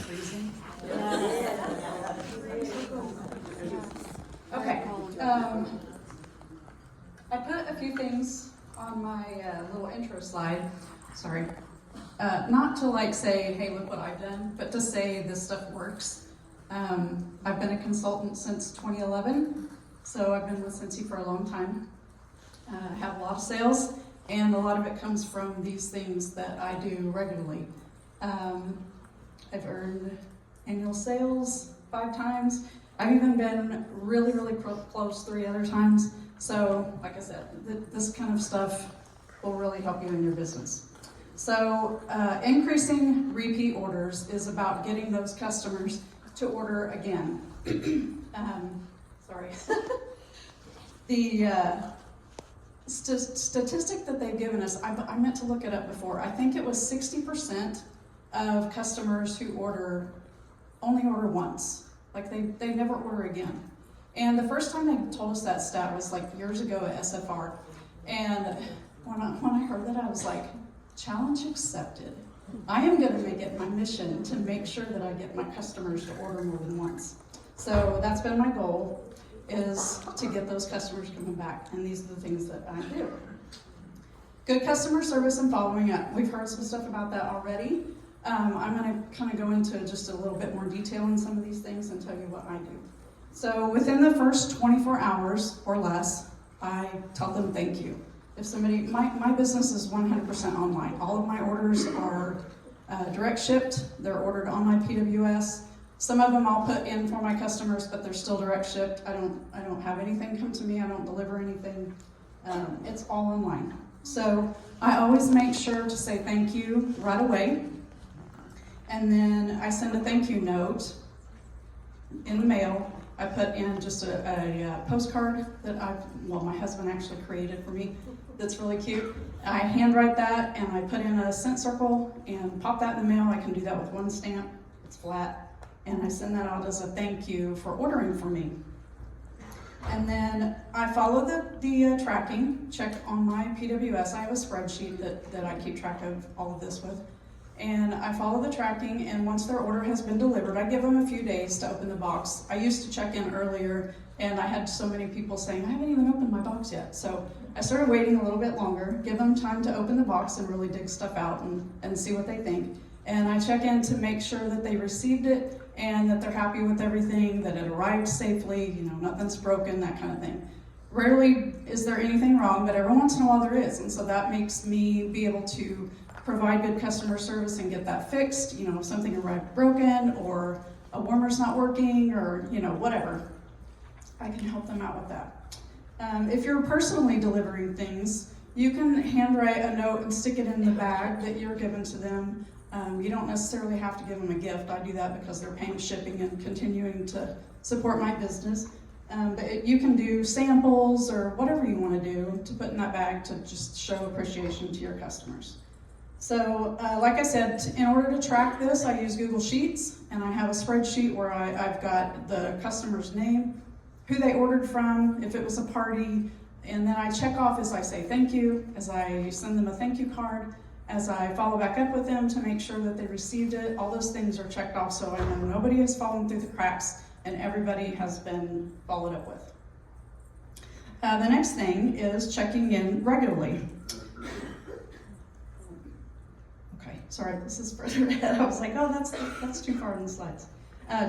Freezing? Okay. I put a few things on my little intro slide. Sorry. Not to like say, hey, look what I've done, but to say this stuff works. I've been a consultant since 2011, so I've been with Scentsy for a long time. I have a lot of sales, and a lot of it comes from these things that I do regularly. I've earned annual sales 5 times. I've even been really, really close 3 other times. So, like I said, this kind of stuff will really help you in your business. So, increasing repeat orders is about getting those customers to order again. Sorry. The statistic that they've given us, I meant to look it up before. I think it was 60% of customers who only order once. Like they never order again. And the first time they told us that stat was like years ago at SFR. And when I heard that, I was like, challenge accepted. I am going to make it my mission to make sure that I get my customers to order more than once. So that's been my goal, is to get those customers coming back. And these are the things that I do. Good customer service and following up. We've heard some stuff about that already. I'm going to kind of go into just a little bit more detail in some of these things and tell you what I do. So within the first 24 hours or less, I tell them thank you. If somebody, my business is 100% online. All of my orders are direct shipped. They're ordered on my PWS. Some of them I'll put in for my customers, but they're still direct shipped. I don't have anything come to me. I don't deliver anything. It's all online. So I always make sure to say thank you right away. And then I send a thank you note in the mail. I put in just a postcard that my husband actually created for me. That's really cute. I handwrite that and I put in a scent circle and pop that in the mail. I can do that with one stamp. It's flat. And I send that out as a thank you for ordering for me. And then I follow the tracking, check on my PWS. I have a spreadsheet that I keep track of all of this with. And I follow the tracking, and once their order has been delivered, I give them a few days to open the box. I used to check in earlier, and I had so many people saying, I haven't even opened my box yet. So I started waiting a little bit longer, give them time to open the box and really dig stuff out and see what they think. And I check in to make sure that they received it and that they're happy with everything, that it arrived safely, nothing's broken, that kind of thing. Rarely is there anything wrong, but every once in a while there is, and so that makes me be able to provide good customer service and get that fixed. If something arrived broken or a warmer's not working or whatever, I can help them out with that. If you're personally delivering things, you can handwrite a note and stick it in the bag that you're giving to them. You don't necessarily have to give them a gift. I do that because they're paying shipping and continuing to support my business. But you can do samples or whatever you want to do to put in that bag to just show appreciation to your customers. So, like I said, in order to track this, I use Google Sheets, and I have a spreadsheet where I've got the customer's name, who they ordered from, if it was a party, and then I check off as I say thank you, as I send them a thank you card, as I follow back up with them to make sure that they received it. All those things are checked off so I know nobody has fallen through the cracks and everybody has been followed up with. The next thing is checking in regularly. Sorry, this is further ahead. I was like, oh, that's too far in the slides.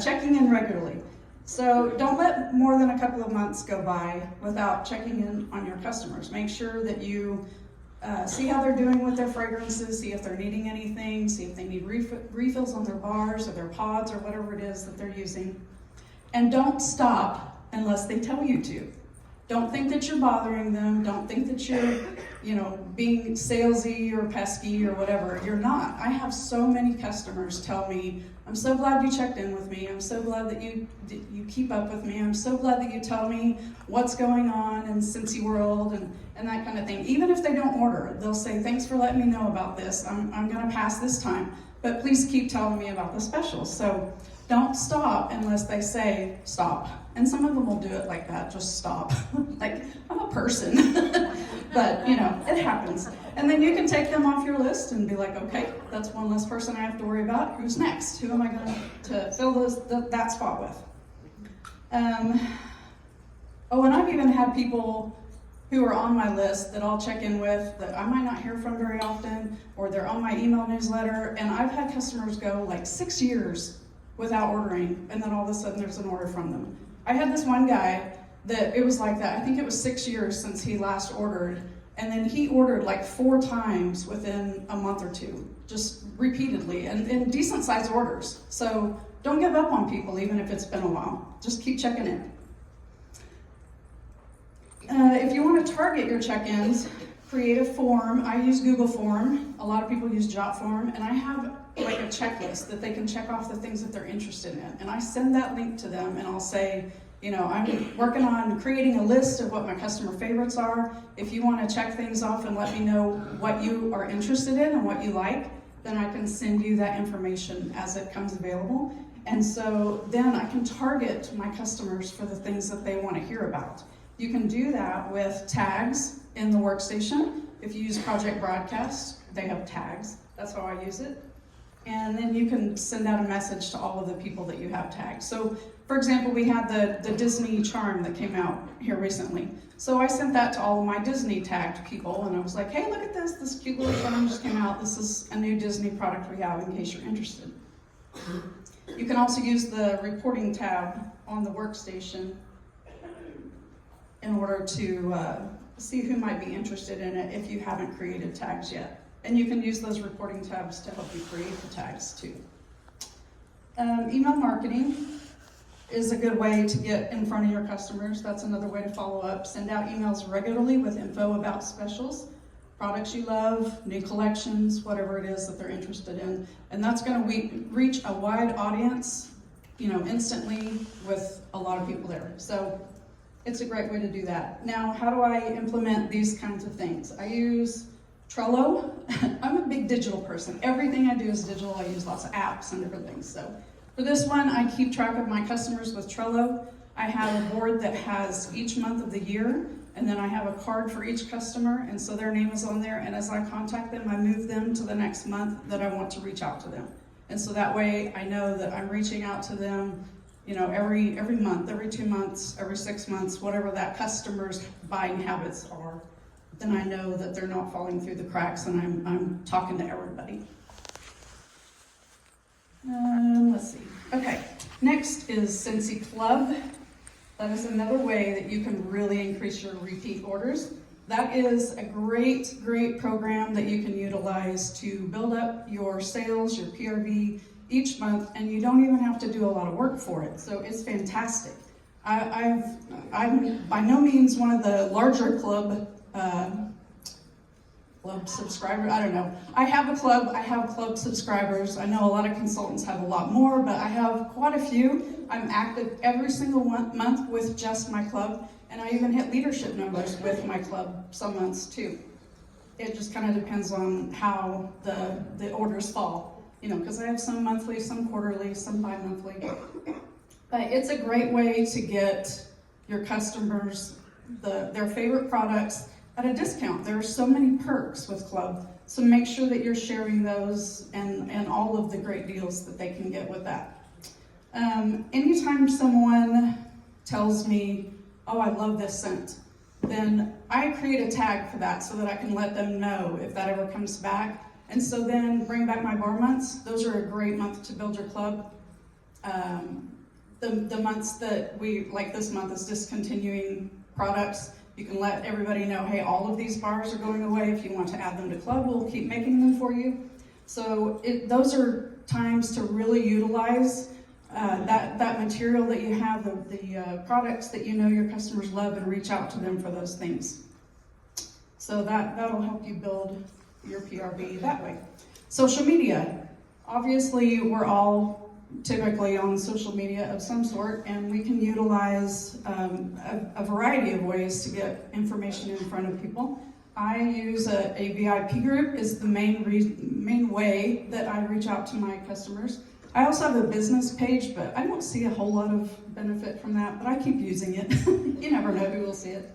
Checking in regularly. So don't let more than a couple of months go by without checking in on your customers. Make sure that you see how they're doing with their fragrances, see if they're needing anything, see if they need refills on their bars or their pods or whatever it is that they're using. And don't stop unless they tell you to. Don't think that you're bothering them. Don't think that you're, being salesy or pesky or whatever. You're not. I have so many customers tell me, I'm so glad you checked in with me. I'm so glad that you keep up with me. I'm so glad that you tell me what's going on in Scentsy World and that kind of thing. Even if they don't order, they'll say, thanks for letting me know about this. I'm going to pass this time, but please keep telling me about the specials. So don't stop unless they say stop. And some of them will do it like that, just stop. Like, I'm a person. but it happens. And then you can take them off your list and be like, okay, that's one less person I have to worry about. Who's next? Who am I going to fill that spot with? Oh, and I've even had people who are on my list that I'll check in with that I might not hear from very often, or they're on my email newsletter, and I've had customers go like 6 years without ordering, and then all of a sudden there's an order from them. I had this one guy that it was like that. I think it was 6 years since he last ordered, and then he ordered like 4 times within a month or two, just repeatedly, and in decent sized orders. So don't give up on people, even if it's been a while. Just keep checking in. If you want to target your check-ins, create a form. I use Google Form. A lot of people use Jot Form, and I have like a checklist that they can check off the things that they're interested in. And I send that link to them, and I'll say, I'm working on creating a list of what my customer favorites are. If you want to check things off and let me know what you are interested in and what you like, then I can send you that information as it comes available. And so then I can target my customers for the things that they want to hear about. You can do that with tags in the workstation. If you use Project Broadcast, they have tags. That's how I use it. And then you can send out a message to all of the people that you have tagged. So, for example, we had the Disney charm that came out here recently. So I sent that to all of my Disney tagged people, and I was like, hey, look at this. This cute little charm just came out. This is a new Disney product we have in case you're interested. You can also use the reporting tab on the workstation in order to see who might be interested in it if you haven't created tags yet. And you can use those reporting tabs to help you create the tags too. Email marketing is a good way to get in front of your customers. That's another way to follow up. Send out emails regularly with info about specials, products you love, new collections, whatever it is that they're interested in. And that's going to reach a wide audience, instantly with a lot of people there. So it's a great way to do that. Now, how do I implement these kinds of things? I use Trello. I'm a big digital person. Everything I do is digital. I use lots of apps and different things. So for this one, I keep track of my customers with Trello. I have a board that has each month of the year, and then I have a card for each customer, and so their name is on there, and as I contact them, I move them to the next month that I want to reach out to them. And so that way I know that I'm reaching out to them every month, every 2 months, every 6 months, whatever that customer's buying habits are, then I know that they're not falling through the cracks and I'm talking to everybody. Let's see. Okay, next is Scentsy Club. That is another way that you can really increase your repeat orders. That is a great program that you can utilize to build up your sales, your PRV, each month, and you don't even have to do a lot of work for it. So it's fantastic. I'm by no means one of the larger club subscribers. I don't know. I have a club. I have club subscribers. I know a lot of consultants have a lot more, but I have quite a few. I'm active every single month with just my club, and I even hit leadership numbers with my club some months too. It just kind of depends on how the orders fall. Because I have some monthly, some quarterly, some bi-monthly. But it's a great way to get your customers their favorite products at a discount. There are so many perks with Club, so make sure that you're sharing those and all of the great deals that they can get with that. Anytime someone tells me, oh, I love this scent, then I create a tag for that so that I can let them know if that ever comes back. And so then bring back my bar months. Those are a great month to build your club. The months that like this month is discontinuing products. You can let everybody know, hey, all of these bars are going away. If you want to add them to club, we'll keep making them for you. So those are times to really utilize that material that you have, the products that your customers love, and reach out to them for those things. So that'll help you build your PRV that way. Social media. Obviously, we're all typically on social media of some sort, and we can utilize a variety of ways to get information in front of people. I use a VIP group is the main way that I reach out to my customers. I also have a business page, but I don't see a whole lot of benefit from that, but I keep using it. You never know who will see it.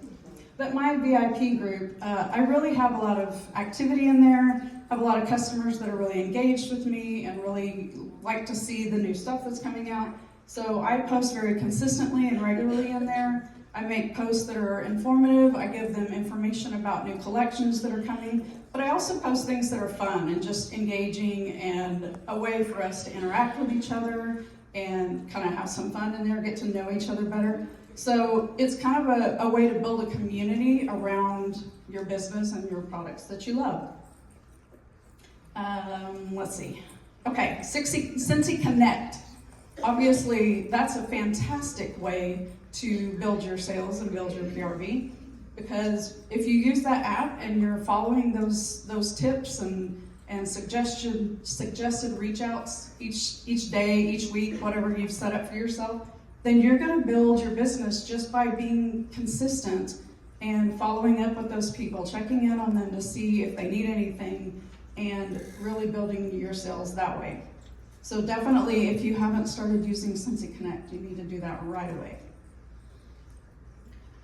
But my VIP group, I really have a lot of activity in there, have a lot of customers that are really engaged with me and really like to see the new stuff that's coming out. So I post very consistently and regularly in there. I make posts that are informative. I give them information about new collections that are coming, but I also post things that are fun and just engaging and a way for us to interact with each other and kind of have some fun in there, get to know each other better. So it's kind of a way to build a community around your business and your products that you love. Let's see. Okay, Scentsy Connect. Obviously, that's a fantastic way to build your sales and build your PRV, because if you use that app and you're following those tips and suggested reach outs each day, each week, whatever you've set up for yourself, then you're going to build your business just by being consistent and following up with those people, checking in on them to see if they need anything, and really building your sales that way. So definitely, if you haven't started using Scentsy Connect, you need to do that right away.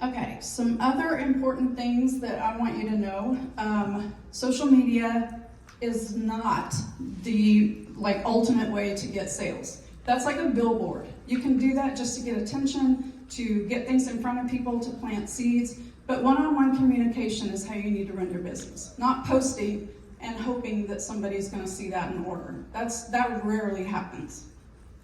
Okay, some other important things that I want you to know. Social media is not the ultimate way to get sales. That's like a billboard. You can do that just to get attention, to get things in front of people, to plant seeds, but one-on-one communication is how you need to run your business, not posting and hoping that somebody's going to see that and order. That rarely happens.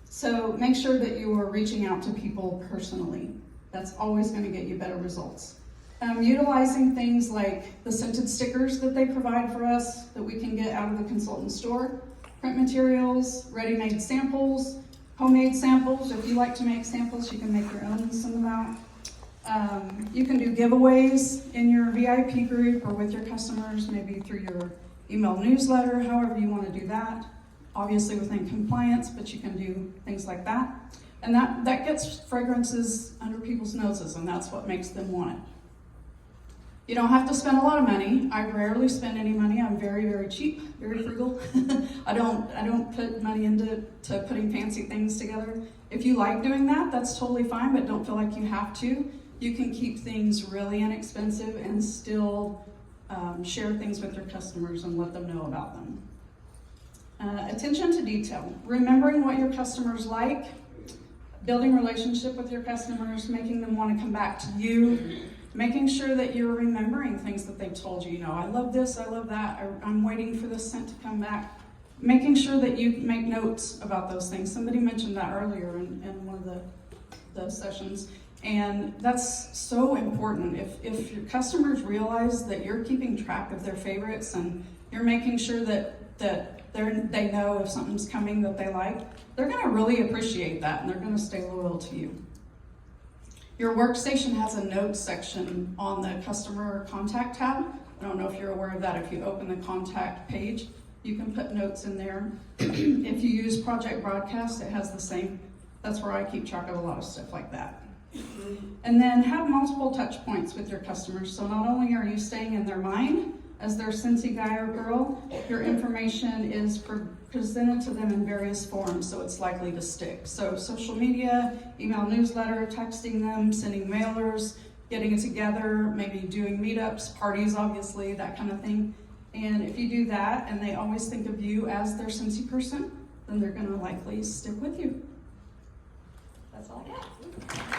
So make sure that you are reaching out to people personally. That's always going to get you better results. Utilizing things like the scented stickers that they provide for us that we can get out of the consultant store, print materials, ready-made samples, homemade samples. If you like to make samples, you can make your own and send them out. You can do giveaways in your VIP group or with your customers, maybe through your email newsletter, however you want to do that. Obviously within compliance, but you can do things like that. And that gets fragrances under people's noses, and that's what makes them want it. You don't have to spend a lot of money. I rarely spend any money. I'm very, very cheap, very frugal. I don't put money into putting fancy things together. If you like doing that, that's totally fine, but don't feel like you have to. You can keep things really inexpensive and still share things with your customers and let them know about them. Attention to detail. Remembering what your customers like, building relationship with your customers, making them want to come back to you, making sure that you're remembering things that they've told you. You know, I love this, I love that, I'm waiting for this scent to come back. Making sure that you make notes about those things. Somebody mentioned that earlier in one of the sessions. And that's so important. If your customers realize that you're keeping track of their favorites and you're making sure that they know if something's coming that they like, they're going to really appreciate that and they're going to stay loyal to you. Your workstation has a notes section on the customer contact tab. I don't know if you're aware of that. If you open the contact page, you can put notes in there. If you use Project Broadcast, it has the same. That's where I keep track of a lot of stuff like that. And then have multiple touch points with your customers. So not only are you staying in their mind as their Scentsy guy or girl, your information is presented to them in various forms, so it's likely to stick. So social media, email newsletter, texting them, sending mailers, getting it together, maybe doing meetups, parties obviously, that kind of thing. And if you do that and they always think of you as their Scentsy person, then they're going to likely stick with you. That's all I got.